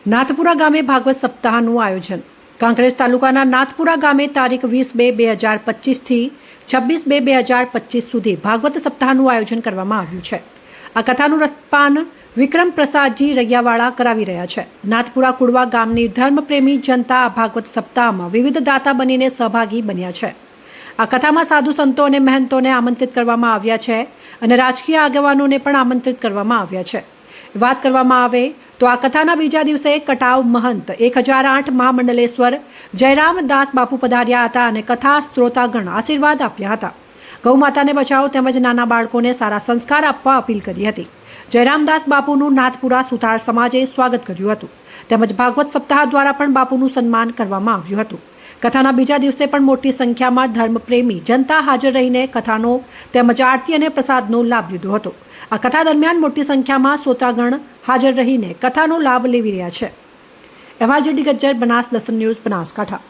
નાથપુરા ગામે ભાગવત સપ્તાહનું આયોજન. કાંકરેજ તાલુકાના નાથપુરા ગામે તારીખ 20/2/2025થી 26/2/2025 સુધી ભાગવત સપ્તાહનું આયોજન કરવામાં આવ્યું છે. આ કથાનું રસપાન વિક્રમ પ્રસાદજી રૈયાવાળા કરાવી રહ્યા છે. નાથપુરા કુડવા ગામની ધર્મપ્રેમી જનતા આ ભાગવત સપ્તાહમાં વિવિધ દાતા બનીને સહભાગી બન્યા છે. આ કથામાં સાધુ સંતો અને મહંતોને આમંત્રિત કરવામાં આવ્યા છે અને રાજકીય આગેવાનોને પણ આમંત્રિત કરવામાં આવ્યા છે. વાત કરવામાં આવે તો આ કથાના બીજા દિવસે કટાવ મહંત 1008 મહામંડલેશ્વર જયરામદાસ બાપુ પધાર્યા હતા અને કથા શ્રોતાગણ આશીર્વાદ આપ્યા હતા. ગૌ માતાને બચાવો તેમજ નાના બાળકોને સારા સંસ્કાર આપવા અપીલ કરી હતી. જયરામદાસ બાપુનું નાથપુરા સુથાર સમાજે સ્વાગત કર્યું હતું તેમજ ભાગવત સપ્તાહ દ્વારા પણ બાપુનું સન્માન કરવામાં આવ્યું હતું. કથાના બીજા દિવસે પણ મોટી સંખ્યામાં ધર્મપ્રેમી જનતા હાજર રહીને કથાનો તેમજ આરતી અને પ્રસાદનો લાભ લીધો હતો. આ કથા દરમિયાન મોટી સંખ્યામાં શ્રોતાગણ હાજર રહીને કથાનો લાભ લેવી રહ્યા છે. અહેવાલ જેડી ગજ્જર, બનાસ દર્શન ન્યૂઝ, બનાસકાંઠા.